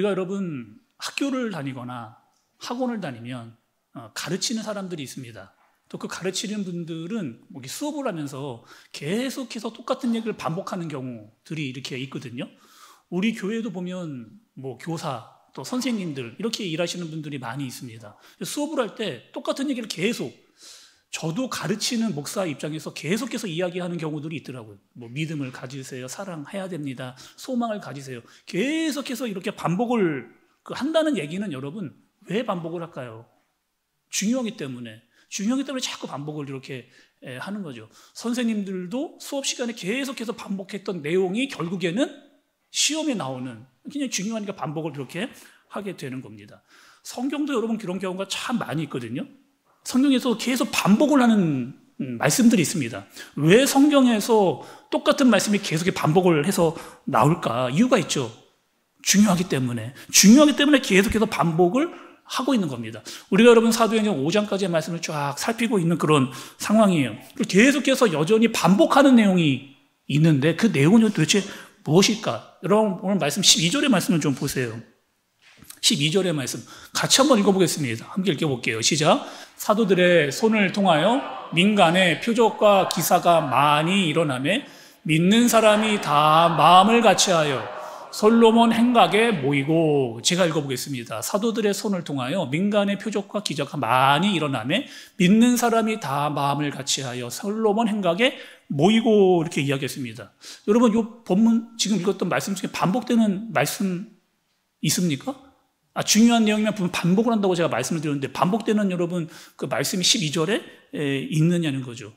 우리가 여러분 학교를 다니거나 학원을 다니면 가르치는 사람들이 있습니다. 또 그 가르치는 분들은 수업을 하면서 계속해서 똑같은 얘기를 반복하는 경우들이 이렇게 있거든요. 우리 교회도 보면 교사, 또 선생님들 이렇게 일하시는 분들이 많이 있습니다. 수업을 할 때 똑같은 얘기를 계속, 저도 가르치는 목사 입장에서 계속해서 이야기하는 경우들이 있더라고요. 믿음을 가지세요, 사랑해야 됩니다, 소망을 가지세요. 계속해서 이렇게 반복을 한다는 얘기는 여러분 왜 반복을 할까요? 중요하기 때문에 자꾸 반복을 이렇게 하는 거죠. 선생님들도 수업 시간에 계속해서 반복했던 내용이 결국에는 시험에 나오는, 그냥 중요하니까 반복을 그렇게 하게 되는 겁니다. 성경도 여러분 그런 경우가 참 많이 있거든요. 성경에서 계속 반복을 하는 말씀들이 있습니다. 왜 성경에서 똑같은 말씀이 계속 반복을 해서 나올까? 이유가 있죠. 중요하기 때문에 계속해서 반복을 하고 있는 겁니다. 우리가 여러분 사도행전 5장까지의 말씀을 쫙 살피고 있는 그런 상황이에요. 계속해서 여전히 반복하는 내용이 있는데 그 내용은 도대체 무엇일까? 여러분 오늘 말씀 12절의 말씀을 좀 보세요. 12절의 말씀 같이 한번 읽어보겠습니다. 함께 읽어볼게요. 시작. 사도들의 손을 통하여 민간의 표적과 기사가 많이 일어나매 믿는 사람이 다 마음을 같이하여 솔로몬 행각에 모이고, 제가 읽어보겠습니다. 사도들의 손을 통하여 민간의 표적과 기적가 많이 일어나매 믿는 사람이 다 마음을 같이하여 솔로몬 행각에 모이고, 이렇게 이야기했습니다. 여러분 이 본문 지금 읽었던 말씀 중에 반복되는 말씀 있습니까? 중요한 내용이면 반복을 한다고 제가 말씀을 드렸는데 반복되는 여러분 그 말씀이 12절에 있느냐는 거죠.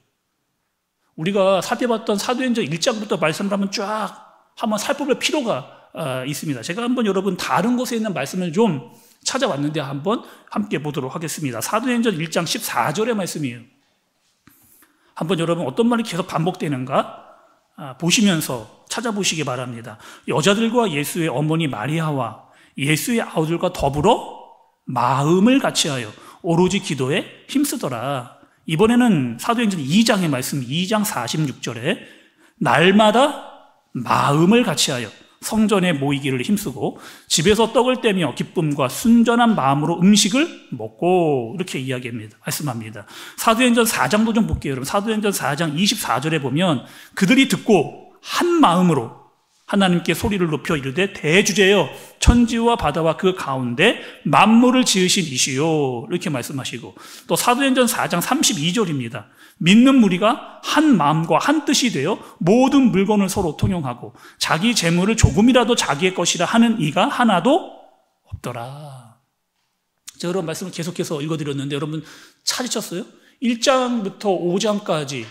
우리가 살펴봤던 사도행전 1장부터 말씀을 한번 살펴볼 필요가 있습니다. 제가 한번 여러분 다른 곳에 있는 말씀을 좀 찾아왔는데 한번 함께 보도록 하겠습니다. 사도행전 1장 14절의 말씀이에요. 한번 여러분 어떤 말이 계속 반복되는가 보시면서 찾아보시기 바랍니다. 여자들과 예수의 어머니 마리아와 예수의 아우들과 더불어 마음을 같이하여 오로지 기도에 힘쓰더라. 이번에는 사도행전 2장의 말씀, 2장 46절에 날마다 마음을 같이하여 성전에 모이기를 힘쓰고 집에서 떡을 떼며 기쁨과 순전한 마음으로 음식을 먹고, 이렇게 이야기합니다. 말씀합니다. 사도행전 4장도 좀 볼게요. 여러분 사도행전 4장 24절에 보면 그들이 듣고 한 마음으로 하나님께 소리를 높여 이르되 대주제여 천지와 바다와 그 가운데 만물을 지으신 이시요, 이렇게 말씀하시고, 또 사도행전 4장 32절입니다. 믿는 무리가 한 마음과 한 뜻이 되어 모든 물건을 서로 통용하고 자기 재물을 조금이라도 자기의 것이라 하는 이가 하나도 없더라. 제가 그런 말씀을 계속해서 읽어드렸는데 여러분 찾으셨어요? 1장부터 5장까지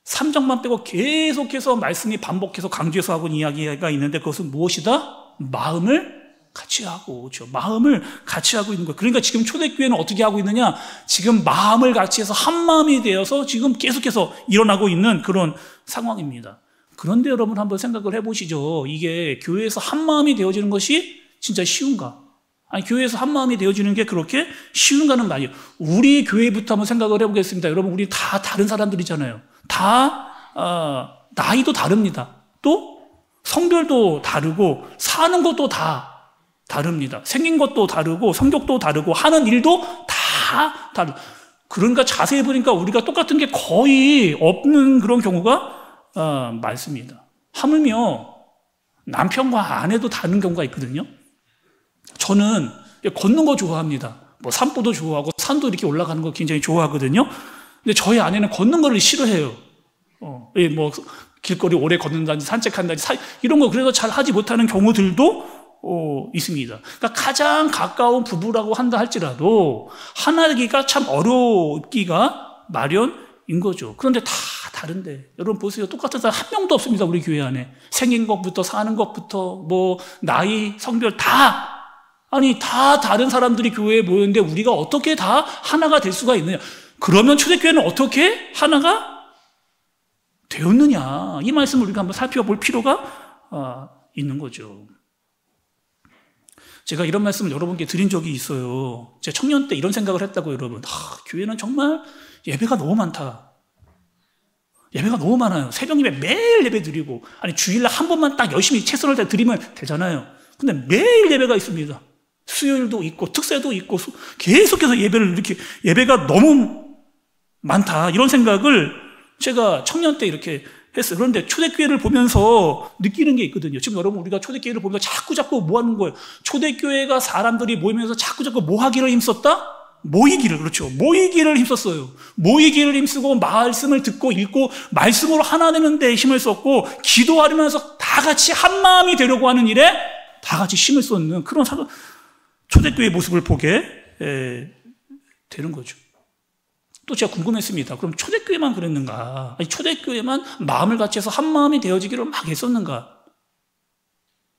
3장만 빼고 계속해서 말씀이 반복해서 강조해서 하고 있는 이야기가 있는데 그것은 무엇이다? 마음을 같이 하고, 그렇죠? 마음을 같이 하고 있는 거예요. 그러니까 지금 초대교회는 어떻게 하고 있느냐? 지금 마음을 같이 해서 한 마음이 되어서 지금 계속해서 일어나고 있는 그런 상황입니다. 그런데 여러분 한번 생각을 해보시죠. 이게 교회에서 한 마음이 되어지는 것이 진짜 쉬운가? 아니, 교회에서 한 마음이 되어지는 게 그렇게 쉬운가는 말이에요. 우리 교회부터 한번 생각을 해보겠습니다. 여러분 우리 다 다른 사람들이잖아요. 다 나이도 다릅니다. 또 성별도 다르고 사는 것도 다 다릅니다. 생긴 것도 다르고 성격도 다르고 하는 일도 다 다르고, 그러니까 자세히 보니까 우리가 똑같은 게 거의 없는 그런 경우가 많습니다. 하물며 남편과 아내도 다른 경우가 있거든요. 저는 걷는 거 좋아합니다. 산보도 좋아하고 산도 이렇게 올라가는 거 굉장히 좋아하거든요. 근데 저희 아내는 걷는 거를 싫어해요. 길거리 오래 걷는다든지 산책한다든지 이런 거 그래서 잘 하지 못하는 경우들도 있습니다. 그러니까 가장 가까운 부부라고 한다 할지라도 하나기가 참 어렵기가 마련인 거죠. 그런데 다 다른데 여러분 보세요. 똑같은 사람 한 명도 없습니다. 우리 교회 안에 생긴 것부터 사는 것부터 나이, 성별 다 다른 사람들이 교회에 모였는데 우리가 어떻게 다 하나가 될 수가 있느냐? 그러면 초대교회는 어떻게 하나가 되었느냐? 이 말씀을 우리가 한번 살펴볼 필요가 있는 거죠. 제가 이런 말씀을 여러분께 드린 적이 있어요. 제가 청년 때 이런 생각을 했다고, 여러분. 교회는 정말 예배가 너무 많다. 예배가 너무 많아요. 새벽 예배 매일 예배 드리고, 주일날 한 번만 딱 열심히 최선을 다해 드리면 되잖아요. 근데 매일 예배가 있습니다. 수요일도 있고 특세도 있고 계속해서 예배가 너무 많다, 이런 생각을 제가 청년 때 이렇게 했어요. 그런데 초대교회를 보면서 느끼는 게 있거든요. 지금 여러분, 우리가 초대교회를 보면서 자꾸 뭐 하는 거예요? 초대교회가 사람들이 모이면서 자꾸 뭐 하기를 힘썼다? 모이기를, 그렇죠. 모이기를 힘썼어요. 모이기를 힘쓰고 말씀을 듣고 읽고 말씀으로 하나 되는 데 힘을 썼고, 기도하면서 다 같이 한 마음이 되려고 하는 일에 다 같이 힘을 쏟는 그런 초대교회의 모습을 보게 되는 거죠. 또 제가 궁금했습니다. 그럼 초대교회만 그랬는가? 아니, 초대교회만 마음을 같이 해서 한 마음이 되어지기를 막 했었는가?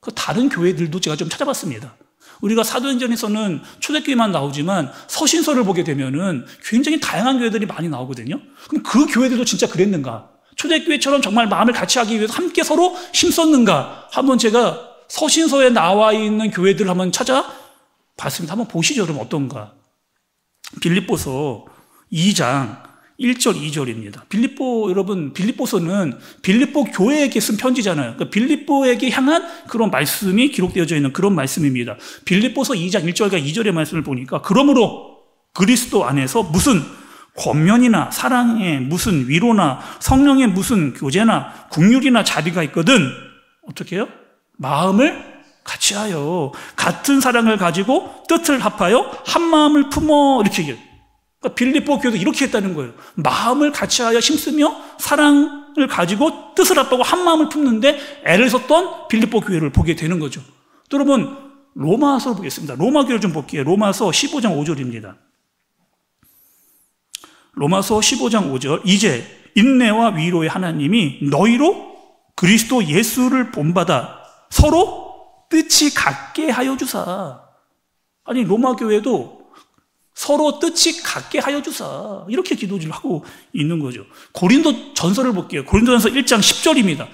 그 다른 교회들도 제가 좀 찾아봤습니다. 우리가 사도행전에서는 초대교회만 나오지만 서신서를 보게 되면은 굉장히 다양한 교회들이 많이 나오거든요. 그럼 그 교회들도 진짜 그랬는가? 초대교회처럼 정말 마음을 같이 하기 위해서 함께 서로 힘썼는가? 한번 제가 서신서에 나와 있는 교회들을 한번 찾아봤습니다. 한번 보시죠. 그럼 어떤가? 빌립보서 2장 1절 2절입니다. 빌립보서는 빌립보 교회에게 쓴 편지잖아요. 그러니까 빌립보에게 향한 그런 말씀이 기록되어져 있는 그런 말씀입니다. 빌립보서 2장 1절과 2절의 말씀을 보니까, 그러므로 그리스도 안에서 무슨 권면이나 사랑에 무슨 위로나 성령의 무슨 교제나 긍휼이나 자비가 있거든 어떻게 해요? 마음을 같이 하여 같은 사랑을 가지고 뜻을 합하여 한 마음을 품어, 이렇게 얘기해요. 그러니까 빌립보 교회도 이렇게 했다는 거예요. 마음을 같이 하여 힘쓰며 사랑을 가지고 뜻을 합하고 한 마음을 품는데 애를 썼던 빌립보 교회를 보게 되는 거죠. 또 여러분, 로마서를 보겠습니다. 로마 교회를 좀 볼게요. 로마서 15장 5절입니다. 로마서 15장 5절. 이제 인내와 위로의 하나님이 너희로 그리스도 예수를 본받아 서로 뜻이 같게 하여 주사. 아니, 로마 교회도 서로 뜻이 같게 하여 주사, 이렇게 기도를 하고 있는 거죠. 고린도 전서를 볼게요. 고린도전서 1장 10절입니다.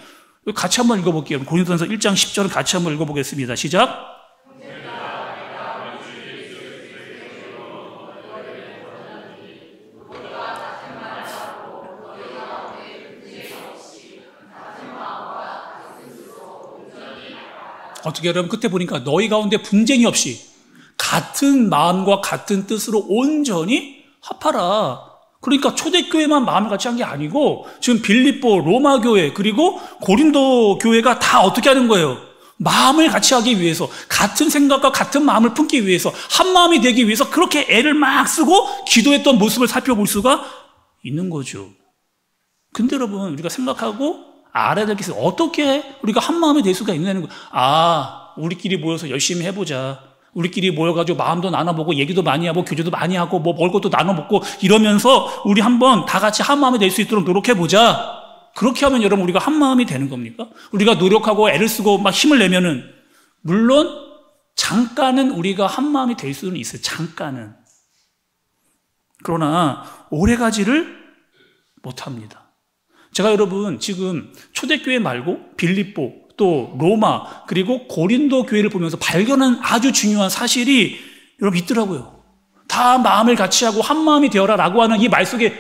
같이 한번 읽어볼게요. 고린도전서 1장 10절을 같이 한번 읽어보겠습니다. 시작. 어떻게 여러분, 끝에 보니까 너희 가운데 분쟁이 없이 같은 마음과 같은 뜻으로 온전히 합하라. 그러니까 초대교회만 마음을 같이 한 게 아니고 지금 빌립보, 로마 교회, 그리고 고린도 교회가 다 어떻게 하는 거예요? 마음을 같이 하기 위해서, 같은 생각과 같은 마음을 품기 위해서, 한 마음이 되기 위해서 그렇게 애를 막 쓰고 기도했던 모습을 살펴볼 수가 있는 거죠. 근데 여러분, 우리가 생각하고 알아야 될 게 있어요. 어떻게 우리가 한 마음이 될 수가 있냐는 거예요. 아, 우리끼리 모여서 열심히 해보자. 우리끼리 모여가지고 마음도 나눠보고 얘기도 많이 하고 교제도 많이 하고 뭐 먹을 것도 나눠 먹고 이러면서 우리 한번 다 같이 한 마음이 될 수 있도록 노력해보자. 그렇게 하면 여러분, 우리가 한 마음이 되는 겁니까? 우리가 노력하고 애를 쓰고 막 힘을 내면은, 물론 잠깐은 우리가 한 마음이 될 수는 있어요. 잠깐은. 그러나 오래가지를 못합니다. 제가 여러분, 지금 초대교회 말고 빌립보, 또 로마, 그리고 고린도 교회를 보면서 발견한 아주 중요한 사실이 여러분 있더라고요. 다 마음을 같이 하고 한 마음이 되어라 라고 하는 이 말 속에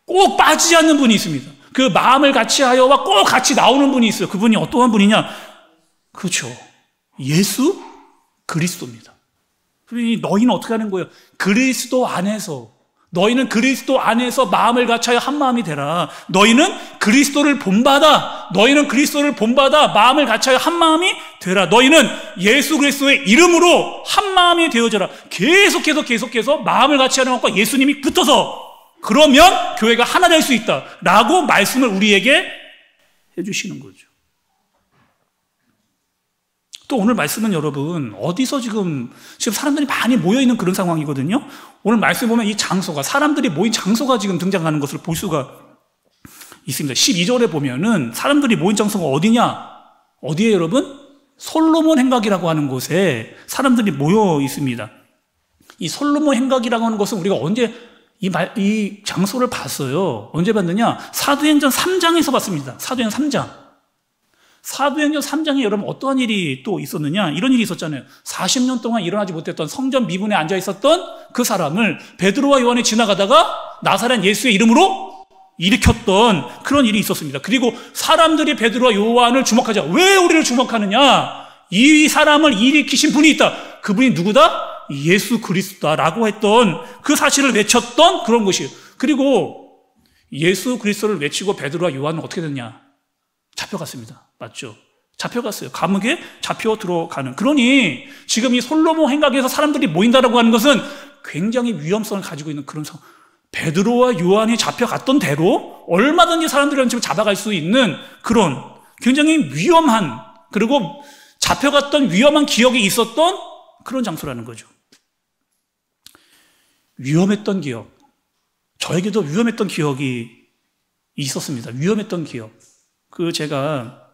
꼭 빠지지 않는 분이 있습니다. 그 마음을 같이 하여와 꼭 같이 나오는 분이 있어요. 그분이 어떠한 분이냐? 그렇죠. 예수 그리스도입니다. 그러니 너희는 어떻게 하는 거예요? 그리스도 안에서, 너희는 그리스도 안에서 마음을 같이 하여 한 마음이 되라. 너희는 그리스도를 본받아 마음을 같이 하여 한 마음이 되라. 너희는 예수 그리스도의 이름으로 한 마음이 되어져라. 계속해서 마음을 같이 하는 것과 예수님이 붙어서, 그러면 교회가 하나 될 수 있다 라고 말씀을 우리에게 해주시는 거죠. 또 오늘 말씀은 여러분, 어디서 지금 사람들이 많이 모여있는 그런 상황이거든요. 오늘 말씀 보면 이 장소가, 사람들이 모인 장소가 지금 등장하는 것을 볼 수가 있습니다. 12절에 보면은 사람들이 모인 장소가 어디냐? 어디에 여러분? 솔로몬 행각이라고 하는 곳에 사람들이 모여 있습니다. 이 솔로몬 행각이라고 하는 것은 우리가 언제 이 장소를 봤어요? 언제 봤느냐? 사도행전 3장에서 봤습니다. 사도행전 3장에 여러분 어떠한 일이 또 있었느냐? 이런 일이 있었잖아요. 40년 동안 일어나지 못했던 성전 미문에 앉아 있었던 그 사람을 베드로와 요한이 지나가다가 나사렛 예수의 이름으로 일으켰던 그런 일이 있었습니다. 그리고 사람들이 베드로와 요한을 주목하자. 왜 우리를 주목하느냐? 이 사람을 일으키신 분이 있다. 그분이 누구다? 예수 그리스도다라고 했던 그 사실을 외쳤던 그런 것이에요. 그리고 예수 그리스도를 외치고 베드로와 요한은 어떻게 됐냐? 잡혀갔습니다. 맞죠? 잡혀갔어요. 감옥에 잡혀 들어가는. 그러니 지금 이 솔로몬 행각에서 사람들이 모인다라고 하는 것은 굉장히 위험성을 가지고 있는 그런 상황. 베드로와 요한이 잡혀갔던 대로 얼마든지 사람들은 지금 잡아갈 수 있는 그런 굉장히 위험한, 그리고 잡혀갔던 위험한 기억이 있었던 그런 장소라는 거죠. 위험했던 기억. 저에게도 위험했던 기억이 있었습니다. 위험했던 기억. 제가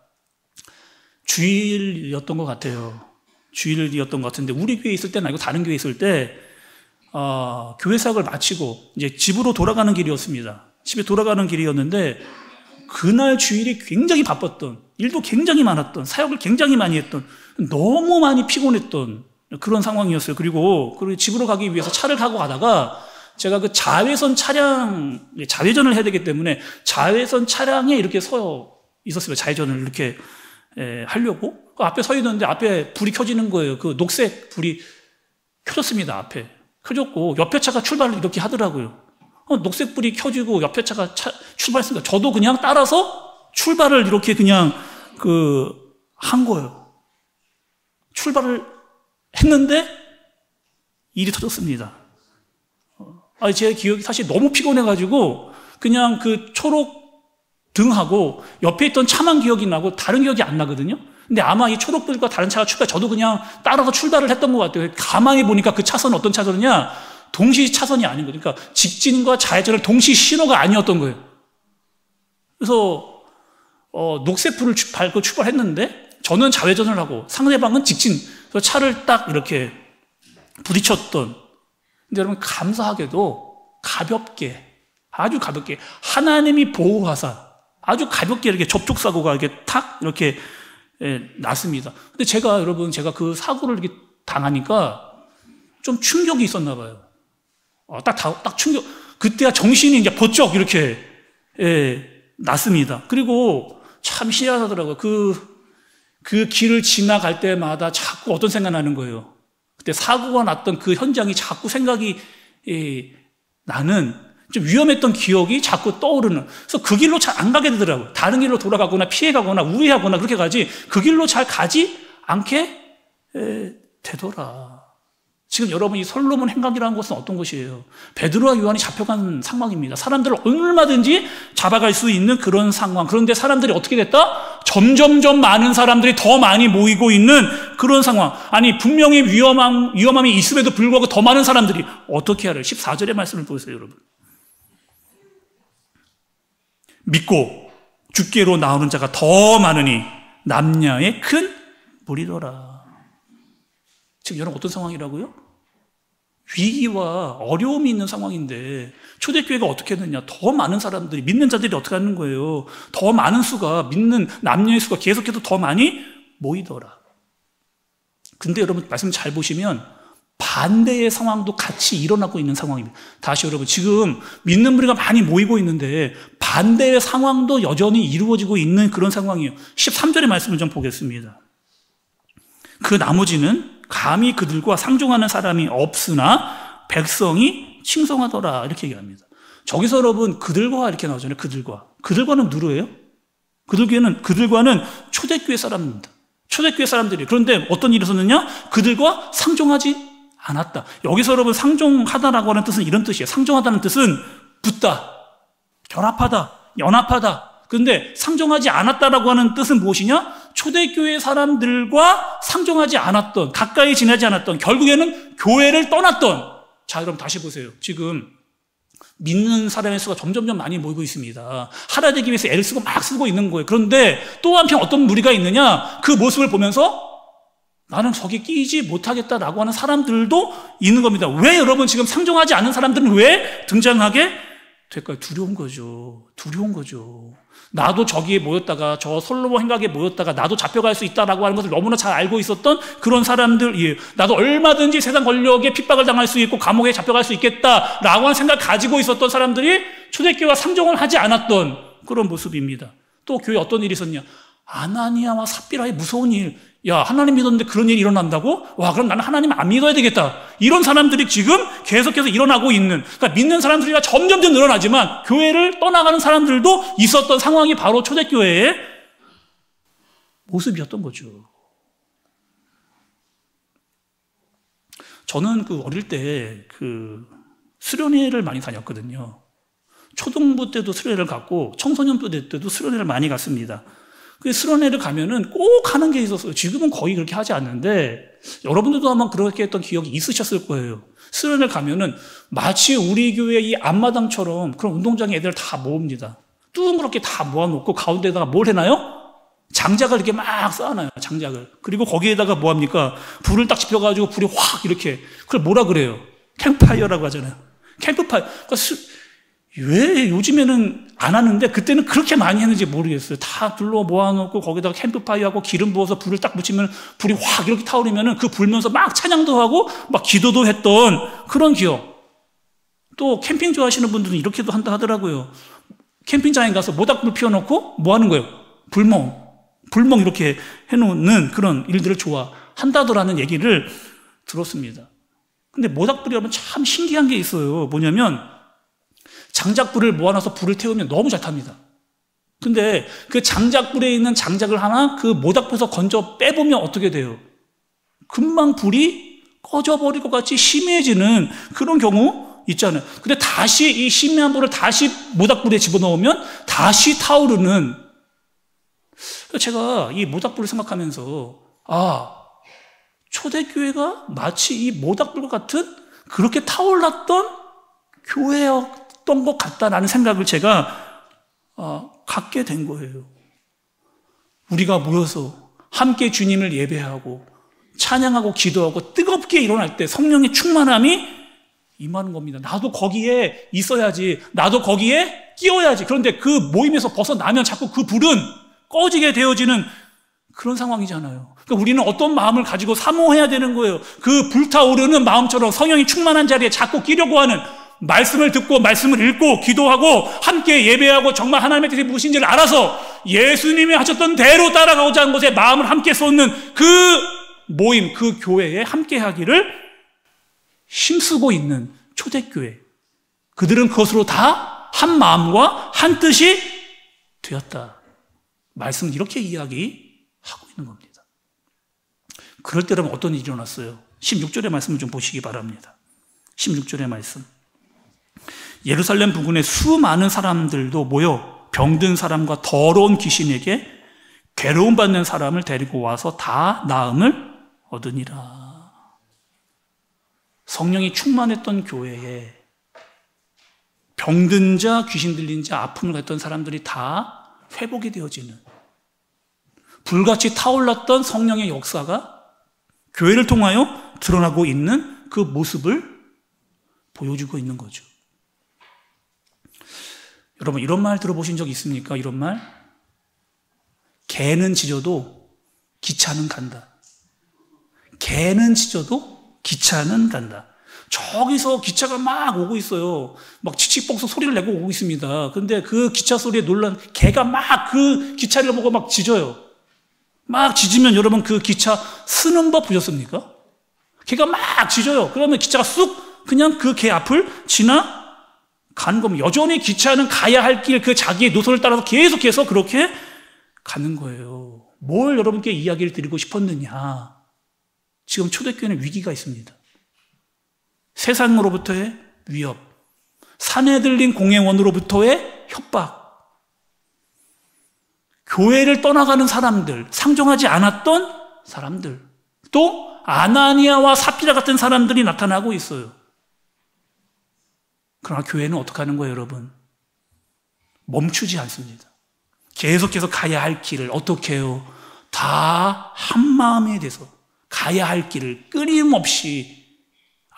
주일이었던 것 같아요. 주일이었던 것 같은데, 우리 교회에 있을 때는 아니고 다른 교회에 있을 때, 교회 사역을 마치고 이제 집으로 돌아가는 길이었습니다. 집에 돌아가는 길이었는데, 그날 주일이 굉장히 바빴던, 일도 굉장히 많았던, 사역을 굉장히 많이 했던, 너무 많이 피곤했던 그런 상황이었어요. 그리고 집으로 가기 위해서 차를 타고 가다가 제가 그 자외선 차량, 자회전을 해야 되기 때문에 자외선 차량에 이렇게 서 있었어요. 좌회전을 이렇게 하려고. 그 앞에 서 있는데 앞에 불이 켜지는 거예요. 그 녹색 불이 켜졌습니다. 앞에. 켜졌고 옆에 차가 출발을 이렇게 하더라고요. 녹색 불이 켜지고 옆에 차가 출발했으니까 저도 그냥 따라서 출발을 이렇게 그냥 한 거예요. 출발을 했는데 일이 터졌습니다. 제 기억이 사실 너무 피곤해가지고 그냥 그 초록 등하고 옆에 있던 차만 기억이 나고 다른 기억이 안 나거든요. 근데 아마 이 초록불과 다른 차가 저도 그냥 따라서 출발을 했던 것 같아요. 가만히 보니까 그 차선은 어떤 차선이냐? 동시 차선이 아닌 거예요. 그러니까 직진과 좌회전을 동시 신호가 아니었던 거예요. 그래서 녹색 불을 밟고 출발했는데 저는 좌회전을 하고 상대방은 직진. 그래서 차를 딱 이렇게 부딪혔던. 근데 여러분, 감사하게도 가볍게, 아주 가볍게 하나님이 보호하사 아주 가볍게 이렇게 접촉사고가 이렇게 탁 이렇게 났습니다. 근데 제가 그 사고를 이렇게 당하니까 좀 충격이 있었나 봐요. 딱 충격. 그때야 정신이 이제 번쩍 이렇게 났습니다. 그리고 참 희한하더라고요. 그 길을 지나갈 때마다 자꾸 어떤 생각이 나는 거예요. 그때 사고가 났던 그 현장이 자꾸 생각이 나는, 좀 위험했던 기억이 자꾸 떠오르는. 그래서 그 길로 잘 안 가게 되더라고요. 다른 길로 돌아가거나 피해가거나 우회하거나 그렇게 가지 그 길로 잘 가지 않게 되더라. 지금 여러분, 이 솔로몬 행각이라는 것은 어떤 것이에요? 베드로와 요한이 잡혀간 상황입니다. 사람들을 얼마든지 잡아갈 수 있는 그런 상황. 그런데 사람들이 어떻게 됐다? 점점점 많은 사람들이 더 많이 모이고 있는 그런 상황. 아니, 분명히 위험함이 있음에도 불구하고 더 많은 사람들이 어떻게 하래? 14절의 말씀을 보세요, 여러분. 믿고 주께로 나오는 자가 더 많으니 남녀의 큰 무리더라. 지금 여러분, 어떤 상황이라고요? 위기와 어려움이 있는 상황인데 초대교회가 어떻게 했느냐? 더 많은 사람들이, 믿는 자들이 어떻게 하는 거예요? 더 많은 수가, 믿는 남녀의 수가 계속해서 더 많이 모이더라. 근데 여러분, 말씀 잘 보시면 반대의 상황도 같이 일어나고 있는 상황입니다. 다시 여러분, 지금 믿는 무리가 많이 모이고 있는데 반대의 상황도 여전히 이루어지고 있는 그런 상황이에요. 13절의 말씀을 좀 보겠습니다. 그 나머지는 감히 그들과 상종하는 사람이 없으나 백성이 칭송하더라, 이렇게 얘기합니다. 저기서 여러분, 그들과 이렇게 나오잖아요. 그들과는 누구예요? 그들과는 초대교회 사람입니다. 초대교회 사람들이. 그런데 어떤 일이 있었느냐? 그들과 상종하지 않았다. 여기서 여러분, 상종하다라고 하는 뜻은 이런 뜻이에요. 상종하다는 뜻은 붙다, 결합하다, 연합하다. 그런데 상종하지 않았다라고 하는 뜻은 무엇이냐? 초대교회 사람들과 상종하지 않았던, 가까이 지내지 않았던, 결국에는 교회를 떠났던. 자, 여러분, 다시 보세요. 지금 믿는 사람의 수가 점점점 많이 모이고 있습니다. 하나 되기 위해서 애를 쓰고 막 쓰고 있는 거예요. 그런데 또 한편 어떤 무리가 있느냐? 그 모습을 보면서 나는 저기 끼지 못하겠다라고 하는 사람들도 있는 겁니다. 왜 여러분, 지금 상종하지 않은 사람들은 왜 등장하게 될까요? 두려운 거죠. 나도 저기에 모였다가, 저 솔로몬 행각에 모였다가 나도 잡혀갈 수 있다라고 하는 것을 너무나 잘 알고 있었던 그런 사람들이에요. 나도 얼마든지 세상 권력에 핍박을 당할 수 있고 감옥에 잡혀갈 수 있겠다라고 하는 생각을 가지고 있었던 사람들이 초대교회와 상종을 하지 않았던 그런 모습입니다. 또 교회에 어떤 일이 있었냐? 아나니아와 삽비라의 무서운 일. 야, 하나님 믿었는데 그런 일이 일어난다고? 와, 그럼 나는 하나님 안 믿어야 되겠다. 이런 사람들이 지금 계속해서 일어나고 있는, 그러니까 믿는 사람들이 점점 늘어나지만 교회를 떠나가는 사람들도 있었던 상황이 바로 초대교회의 모습이었던 거죠. 저는 어릴 때 수련회를 많이 다녔거든요. 초등부 때도 수련회를 갔고 청소년부 때도 수련회를 많이 갔습니다. 그 수련회를 가면은 꼭 하는 게 있었어요. 지금은 거의 그렇게 하지 않는데 여러분들도 아마 그렇게 했던 기억이 있으셨을 거예요. 수련회를 가면은 마치 우리 교회 이 앞마당처럼 그런 운동장에 애들 다 모읍니다. 둥그렇게 다 모아놓고 가운데다가 뭘 해놔요? 장작을 이렇게 막 쌓아놔요. 장작을. 그리고 거기에다가 뭐 합니까? 불을 딱 지펴가지고 불이 확 이렇게. 그걸 뭐라 그래요? 캠프파이어라고 하잖아요. 캠프파이어. 그러니까 왜 요즘에는 안 하는데 그때는 그렇게 많이 했는지 모르겠어요. 다 둘러 모아놓고 거기다가 캠프파이어하고 기름 부어서 불을 딱 붙이면 불이 확 이렇게 타오르면은 그 불면서 막 찬양도 하고 막 기도도 했던 그런 기억. 또 캠핑 좋아하시는 분들은 이렇게도 한다 하더라고요. 캠핑장에 가서 모닥불 피워놓고 뭐 하는 거예요? 불멍 이렇게 해놓는 그런 일들을 좋아한다더라는 얘기를 들었습니다. 근데 모닥불이라면 참 신기한 게 있어요. 뭐냐면 장작불을 모아놔서 불을 태우면 너무 잘 탑니다. 근데 그 장작불에 있는 장작을 하나 그 모닥불에서 건져 빼보면 어떻게 돼요? 금방 불이 꺼져버릴 것 같이 심해지는 그런 경우 있잖아요. 근데 다시 이 심해한 불을 다시 모닥불에 집어넣으면 다시 타오르는. 제가 이 모닥불을 생각하면서 초대교회가 마치 이 모닥불과 같은 그렇게 타올랐던 교회였던 것 같다라는 생각을 제가 갖게 된 거예요. 우리가 모여서 함께 주님을 예배하고 찬양하고 기도하고 뜨겁게 일어날 때 성령의 충만함이 임하는 겁니다. 나도 거기에 있어야지. 나도 거기에 끼어야지. 그런데 그 모임에서 벗어나면 자꾸 그 불은 꺼지게 되어지는 그런 상황이잖아요. 그러니까 우리는 어떤 마음을 가지고 사모해야 되는 거예요. 그 불타오르는 마음처럼 성령이 충만한 자리에 자꾸 끼려고 하는, 말씀을 듣고 말씀을 읽고 기도하고 함께 예배하고 정말 하나님의 뜻이 무엇인지를 알아서 예수님이 하셨던 대로 따라가고자 하는 것에 마음을 함께 쏟는 그 모임, 그 교회에 함께 하기를 힘쓰고 있는 초대교회. 그들은 그것으로 다 한 마음과 한 뜻이 되었다. 말씀은 이렇게 이야기하고 있는 겁니다. 그럴 때라면 어떤 일이 일어났어요? 16절의 말씀을 좀 보시기 바랍니다. 16절의 말씀. 예루살렘 부근에 수많은 사람들도 모여 병든 사람과 더러운 귀신에게 괴로움받는 사람을 데리고 와서 다 나음을 얻으니라. 성령이 충만했던 교회에 병든 자, 귀신 들린 자, 아픔을 갖던 사람들이 다 회복이 되어지는, 불같이 타올랐던 성령의 역사가 교회를 통하여 드러나고 있는 그 모습을 보여주고 있는 거죠. 여러분, 이런 말 들어보신 적 있습니까? 이런 말? 개는 짖어도 기차는 간다. 개는 짖어도 기차는 간다. 저기서 기차가 막 오고 있어요. 막 칙칙복석 소리를 내고 오고 있습니다. 근데 그 기차 소리에 놀란 개가 막 그 기차를 보고 막 짖어요. 막 짖으면 여러분 그 기차 쓰는 법 보셨습니까? 개가 막 짖어요. 그러면 기차가 쑥 그냥 그 개 앞을 지나가는 겁니다. 여전히 기차는 가야 할 길, 그 자기의 노선을 따라서 계속해서 그렇게 가는 거예요. 뭘 여러분께 이야기를 드리고 싶었느냐? 지금 초대교회는 위기가 있습니다. 세상으로부터의 위협, 산에 들린 공회원으로부터의 협박, 교회를 떠나가는 사람들, 상종하지 않았던 사람들, 또 아나니아와 삽비라 같은 사람들이 나타나고 있어요. 그러나 교회는 어떻게 하는 거예요, 여러분? 멈추지 않습니다. 계속해서 가야 할 길을 어떻게 해요? 다 한마음에 돼서 가야 할 길을 끊임없이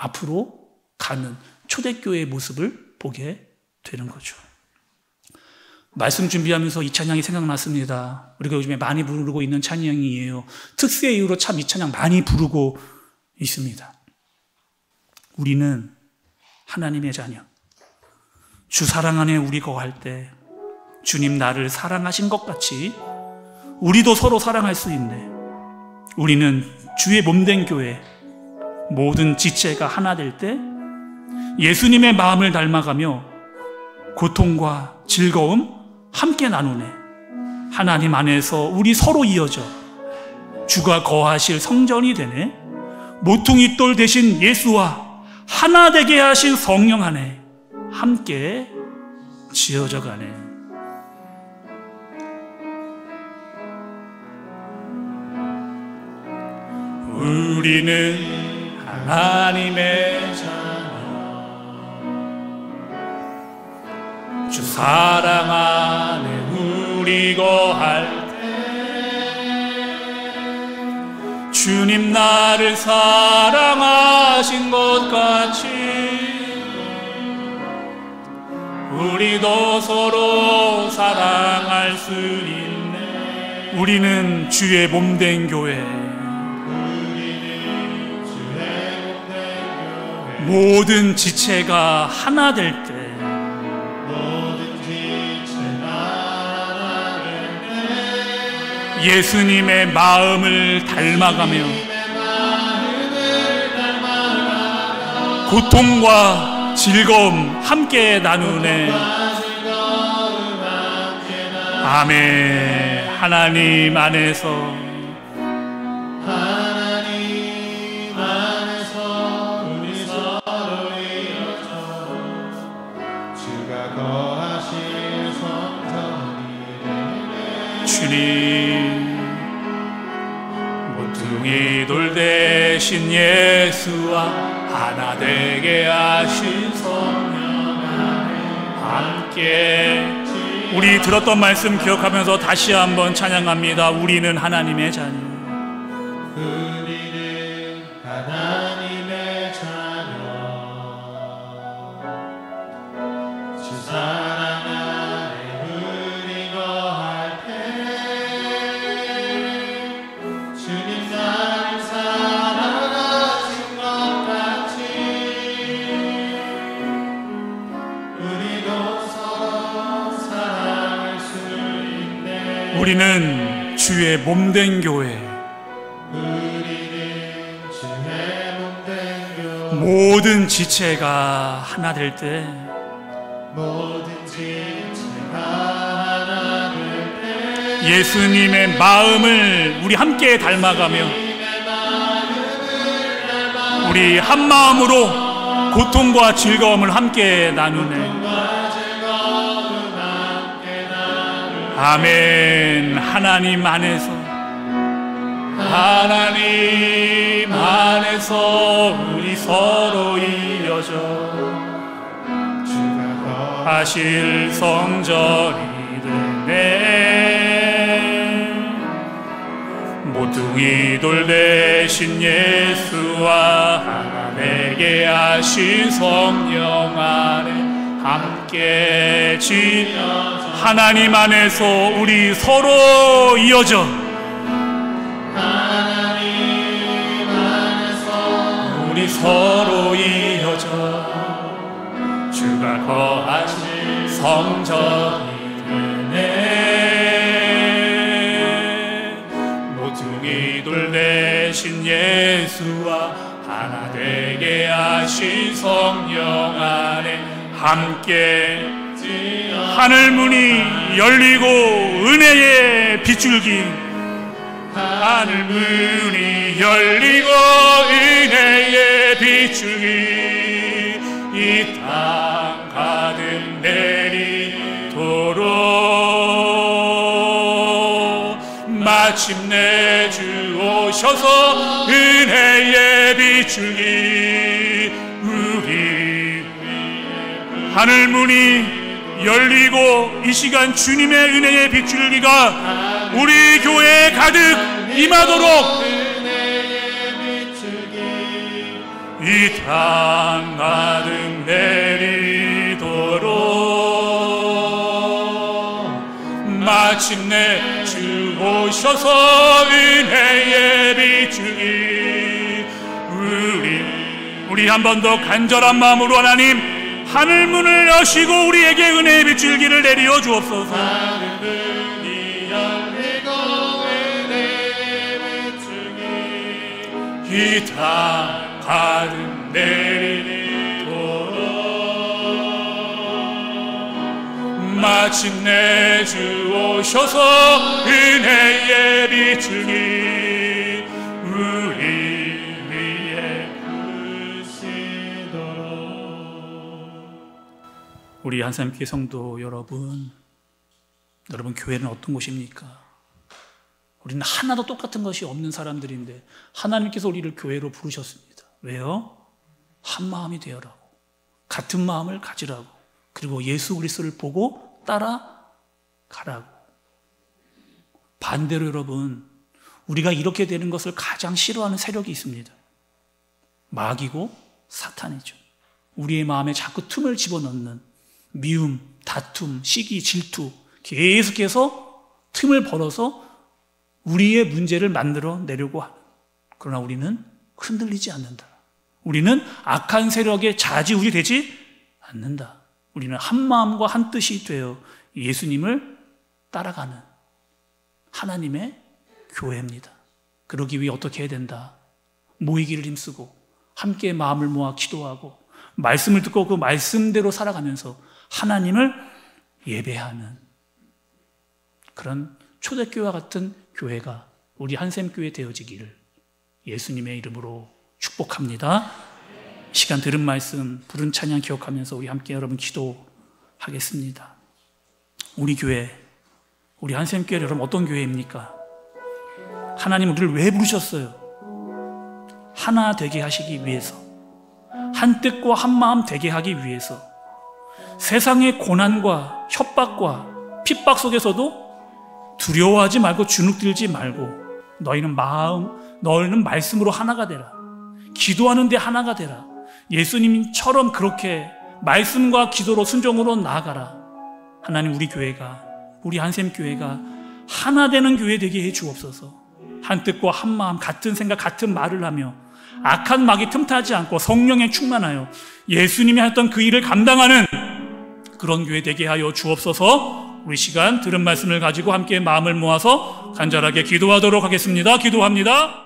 앞으로 가는 초대교회의 모습을 보게 되는 거죠. 말씀 준비하면서 이 찬양이 생각났습니다. 우리가 요즘에 많이 부르고 있는 찬양이에요. 특세 이후로 참 이 찬양 많이 부르고 있습니다. 우리는 하나님의 자녀. 주 사랑 안에 우리 거할 때 주님 나를 사랑하신 것 같이 우리도 서로 사랑할 수 있네. 우리는 주의 몸된 교회, 모든 지체가 하나 될 때 예수님의 마음을 닮아가며 고통과 즐거움 함께 나누네. 하나님 안에서 우리 서로 이어져 주가 거하실 성전이 되네. 모퉁이 돌 대신 예수와 하나 되게 하신 성령 안에 함께 지어져 가네. 우리는 하나님의 자녀, 주 사랑 안에 우리 거할 때 주님 나를 사랑하신 것 같이 우리도 서로 사랑할 수 있네. 우리는 주의 몸된 교회, 모든 지체가 하나 될 때 예수님의 마음을 닮아가며 고통과 즐거움 함께 나누네. 아멘. 하나님 안에서 우리 서로 이어져 주가 거하실 성전이 되네. 주님, 모퉁이 돌 대신 예수와 하나 되게 하신 성령 안에 함께. 우리 들었던 말씀 기억하면서 다시 한번 찬양합니다. 우리는 하나님의 자녀. 우리는 하나님의 자녀, 주 사랑 안에 우리 거할 때 주님 나를 사랑하신 것 같이 우리도 서로 사랑할 수 있네. 우리는 주의 몸된 교회, 모든 지체가 하나 될 때 예수님의 마음을 우리 함께 닮아가며 우리 한 마음으로 고통과 즐거움을 함께 나누네. 아멘. 하나님 안에서, 하나님 안에서 우리 서로 이어져 주가 거하실 성전이 되네. 모퉁이 돌 대신 예수와 하나 되게 하신 성령 안에 함께 지어져 하나님 안에서 우리 서로 이어져 우리 서로 이어져 주가 거하실 성전이 되네. 모퉁이 돌 대신 예수와 하나 되게 하신 성령 안에 함께 하늘 문이 열리고 은혜의 빗줄기, 하늘 문이 열리고 은혜의 빗줄기 이 땅 가득 내리도록 마침내 주 오셔서 은혜의 빗줄기 우리 하늘 문이 열리고 이 시간 주님의 은혜의 빗줄기가 우리 교회에 가득 임하도록 이 땅 가득 내리도록 마침내 주 오셔서 은혜의 빗줄기 우리 한 번 더 간절한 마음으로 하나님 하늘 문을 여시고 우리에게 은혜의 빗줄기를 내리어 주옵소서. 하늘 문이 열리고 이 땅 가득 내리도록 마침내 주 오셔서 은혜의 비추기 우리 위에 크시도록. 우리 한샘교회 성도 여러분, 교회는 어떤 곳입니까? 우리는 하나도 똑같은 것이 없는 사람들인데 하나님께서 우리를 교회로 부르셨습니다. 왜요? 한 마음이 되어라고, 같은 마음을 가지라고, 그리고 예수 그리스도를 보고 따라가라고. 반대로 여러분, 우리가 이렇게 되는 것을 가장 싫어하는 세력이 있습니다. 마귀고 사탄이죠. 우리의 마음에 자꾸 틈을 집어넣는 미움, 다툼, 시기, 질투, 계속해서 틈을 벌어서 우리의 문제를 만들어 내려고 하는. 그러나 우리는 흔들리지 않는다. 우리는 악한 세력에 좌지우지 되지 않는다. 우리는 한 마음과 한 뜻이 되어 예수님을 따라가는 하나님의 교회입니다. 그러기 위해 어떻게 해야 된다? 모이기를 힘쓰고 함께 마음을 모아 기도하고 말씀을 듣고 그 말씀대로 살아가면서 하나님을 예배하는 그런 초대교회와 같은 교회가 우리 한샘교회 되어지기를 예수님의 이름으로 축복합니다. 시간 들은 말씀, 부른 찬양 기억하면서 우리 함께 여러분 기도하겠습니다. 우리 교회, 우리 한샘교회 여러분 어떤 교회입니까? 하나님 우리를 왜 부르셨어요? 하나 되게 하시기 위해서, 한 뜻과 한 마음 되게 하기 위해서, 세상의 고난과 협박과 핍박 속에서도 두려워하지 말고 주눅들지 말고 너희는 말씀으로 하나가 되라. 기도하는 데 하나가 되라. 예수님처럼 그렇게 말씀과 기도로 순종으로 나아가라. 하나님 우리 교회가, 우리 한샘교회가 하나 되는 교회 되게 해 주옵소서. 한 뜻과 한 마음, 같은 생각, 같은 말을 하며 악한 마귀 틈타지 않고 성령에 충만하여 예수님이 하셨던 그 일을 감당하는 그런 교회 되게 하여 주옵소서. 우리 시간 들은 말씀을 가지고 함께 마음을 모아서 간절하게 기도하도록 하겠습니다. 기도합니다.